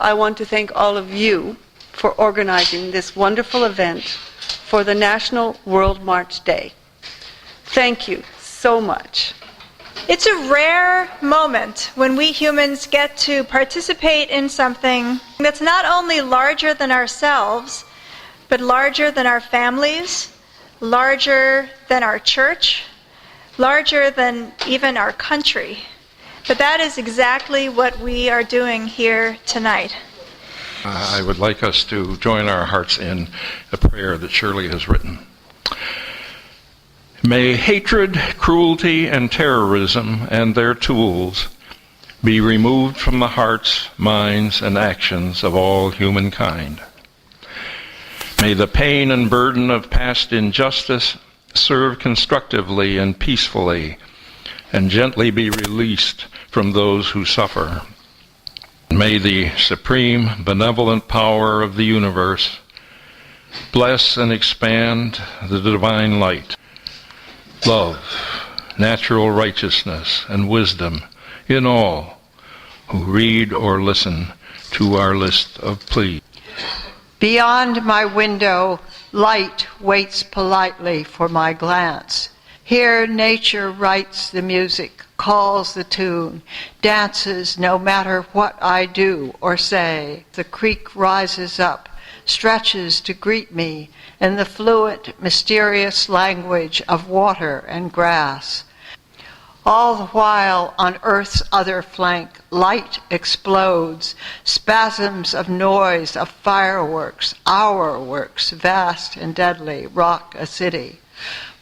I want to thank all of you for organizing this wonderful event for the National World March Day. Thank you so much. It's a rare moment when we humans get to participate in something that's not only larger than ourselves, but larger than our families, larger than our church, larger than even our country. But that is exactly what we are doing here tonight. I would like us to join our hearts in a prayer that Shirley has written. May hatred, cruelty, and terrorism and their tools be removed from the hearts, minds, and actions of all humankind. May the pain and burden of past injustice serve constructively and peacefully and gently be released from those who suffer. May the supreme benevolent power of the universe bless and expand the divine light, love, natural righteousness, and wisdom in all who read or listen to our list of pleas. Beyond my window, light waits politely for my glance. Here nature writes the music, calls the tune, dances no matter what I do or say. The creek rises up, stretches to greet me in the fluent, mysterious language of water and grass. All the while, on Earth's other flank, light explodes, spasms of noise, of fireworks, our works, vast and deadly, rock a city.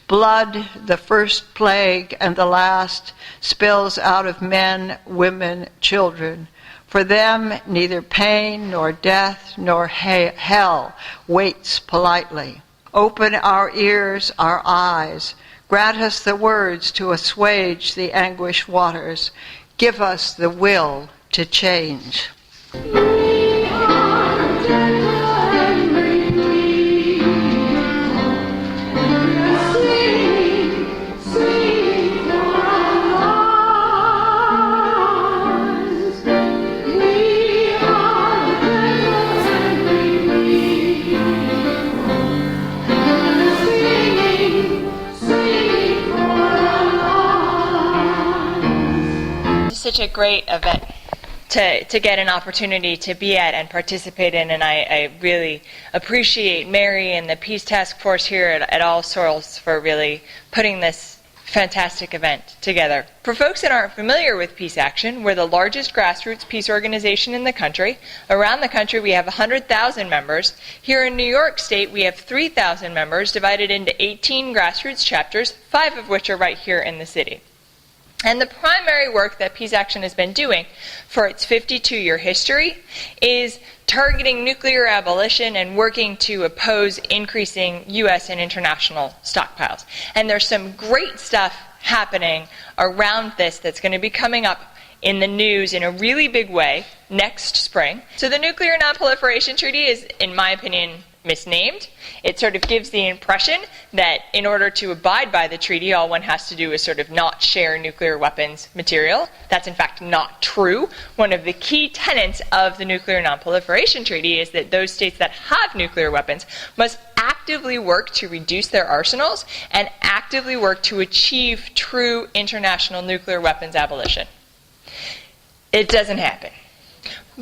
Blood, the first plague and the last, spills out of men, women, children. For them, neither pain nor death nor hell waits politely. Open our ears, our eyes. Grant us the words to assuage the anguished waters. Give us the will to change. Such a great event to get an opportunity to be at and participate in, and I really appreciate Mary and the Peace Task Force here at All Souls for really putting this fantastic event together. For folks that aren't familiar with Peace Action, we're the largest grassroots peace organization in the country. Around the country we have 100,000 members. Here in New York State we have 3,000 members divided into 18 grassroots chapters, 5 of which are right here in the city. And the primary work that Peace Action has been doing for its 52-year history is targeting nuclear abolition and working to oppose increasing U.S. and international stockpiles. And there's some great stuff happening around this that's going to be coming up in the news in a really big way next spring. So the Nuclear Non-Proliferation Treaty is, in my opinion, misnamed. It sort of gives the impression that in order to abide by the treaty, all one has to do is sort of not share nuclear weapons material. That's in fact not true. One of the key tenets of the Nuclear Non-Proliferation Treaty is that those states that have nuclear weapons must actively work to reduce their arsenals and actively work to achieve true international nuclear weapons abolition. It doesn't happen.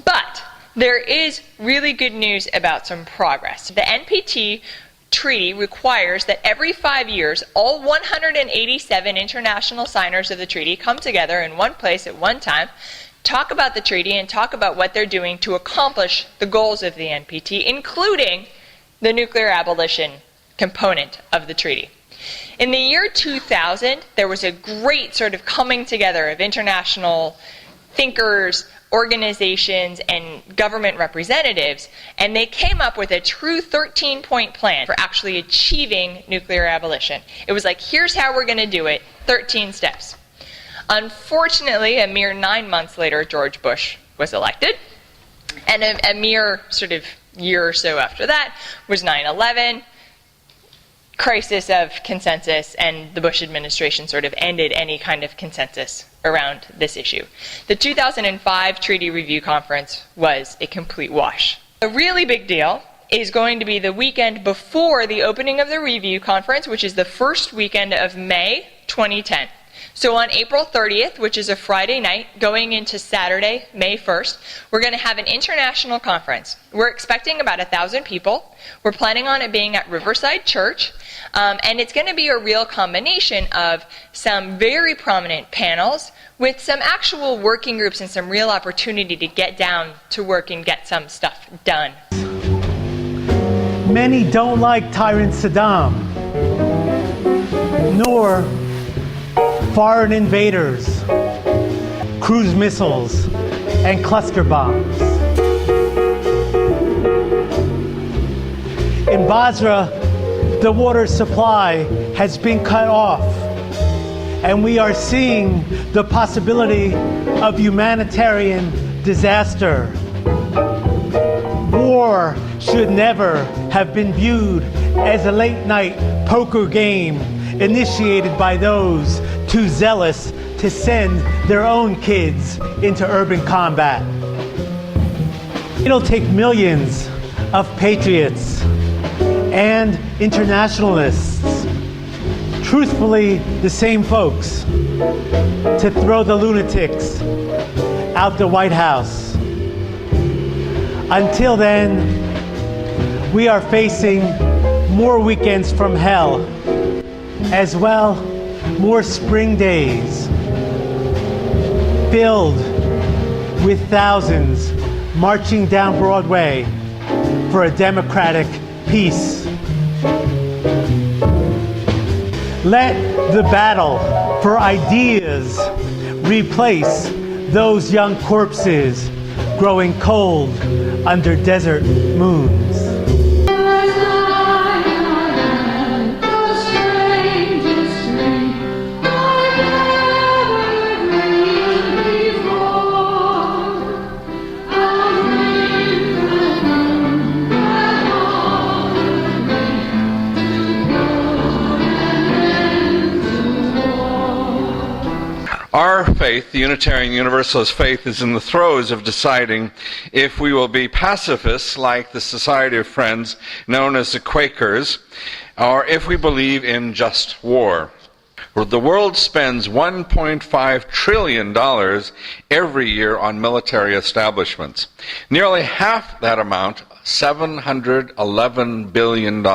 But there is really good news about some progress. The NPT treaty requires that every 5 years, all 187 international signers of the treaty come together in one place at one time, talk about the treaty, and talk about what they're doing to accomplish the goals of the NPT, including the nuclear abolition component of the treaty. In the year 2000, there was a great sort of coming together of international thinkers, organizations, and government representatives, and they came up with a true 13-point plan for actually achieving nuclear abolition. It was like, here's how we're going to do it, 13 steps. Unfortunately, a mere 9 months later, George Bush was elected, and a mere sort of year or so after that was 9/11, crisis of consensus, and the Bush administration sort of ended any kind of consensus around this issue. The 2005 Treaty Review Conference was a complete wash. A really big deal is going to be the weekend before the opening of the review conference, which is the first weekend of May 2010. So on April 30th, which is a Friday night, going into Saturday, May 1st, we're going to have an international conference. We're expecting about 1,000 people. We're planning on it being at Riverside Church, and it's going to be a real combination of some very prominent panels with some actual working groups and some real opportunity to get down to work and get some stuff done. Many don't like tyrant Saddam, nor foreign invaders, cruise missiles, and cluster bombs. In Basra, the water supply has been cut off, and we are seeing the possibility of humanitarian disaster. War should never have been viewed as a late-night poker game initiated by those too zealous to send their own kids into urban combat. It'll take millions of patriots and internationalists, truthfully the same folks, to throw the lunatics out the White House. Until then, we are facing more weekends from hell, as well more spring days filled with thousands marching down Broadway for a democratic peace. Let the battle for ideas replace those young corpses growing cold under desert moons. Our faith, the Unitarian Universalist faith, is in the throes of deciding if we will be pacifists like the Society of Friends, known as the Quakers, or if we believe in just war. The world spends $1.5 trillion every year on military establishments. Nearly half that amount, $711 billion,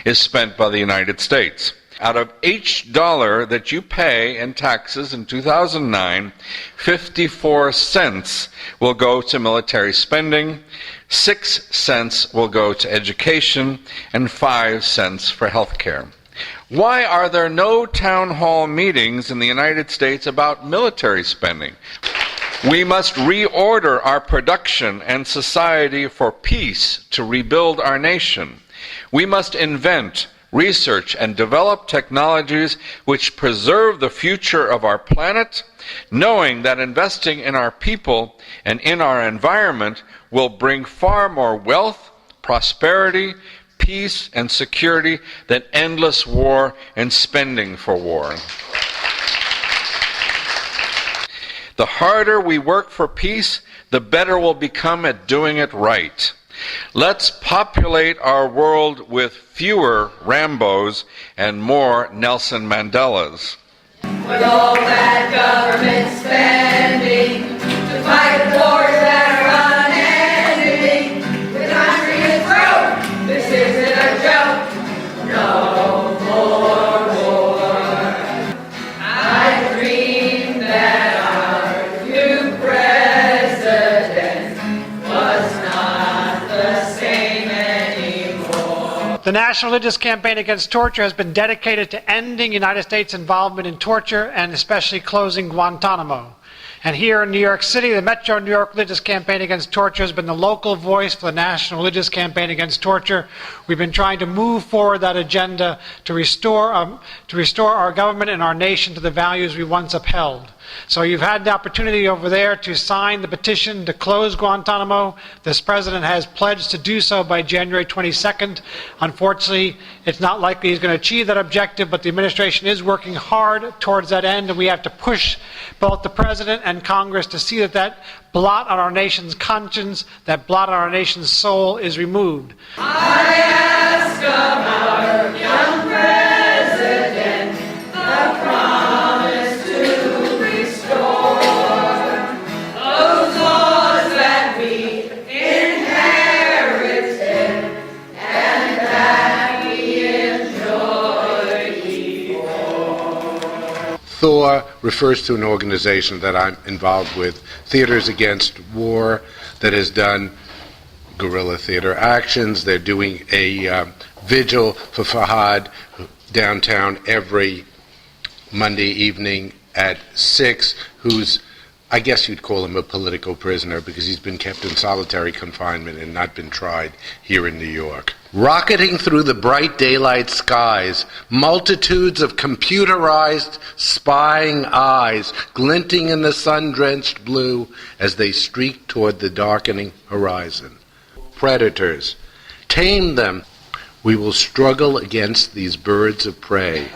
is spent by the United States. Out of each dollar that you pay in taxes in 2009, 54 cents will go to military spending, 6 cents will go to education, and 5 cents for health care. Why are there no town hall meetings in the United States about military spending? We must reorder our production and society for peace to rebuild our nation. We must invent, research, and develop technologies which preserve the future of our planet, knowing that investing in our people and in our environment will bring far more wealth, prosperity, peace, and security than endless war and spending for war. The harder we work for peace, the better we'll become at doing it right. Let's populate our world with fewer Rambos and more Nelson Mandelas. With all that government spending to fight wars that are unending, the country is broke. This isn't a joke. No more war. I dream that our new president was not the same anymore. The National Religious Campaign Against Torture has been dedicated to ending United States involvement in torture and especially closing Guantanamo. And here in New York City, the Metro New York Religious Campaign Against Torture has been the local voice for the National Religious Campaign Against Torture. We've been trying to move forward that agenda to restore our government and our nation to the values we once upheld. So you've had the opportunity over there to sign the petition to close Guantanamo. This president has pledged to do so by January 22nd. Unfortunately, it's not likely he's going to achieve that objective, but the administration is working hard towards that end, and we have to push both the president and Congress to see that that blot on our nation's conscience, that blot on our nation's soul is removed. I ask of our young president the promise to restore those laws that we inherited and that we enjoyed before. Thor refers to an organization that I'm involved with, Theaters Against War, that has done guerrilla theater actions. They're doing a vigil for Fahad downtown every Monday evening at 6, who's, I guess you'd call him a political prisoner because he's been kept in solitary confinement and not been tried here in New York. Rocketing through the bright daylight skies, multitudes of computerized spying eyes glinting in the sun-drenched blue as they streak toward the darkening horizon. Predators, tame them. We will struggle against these birds of prey.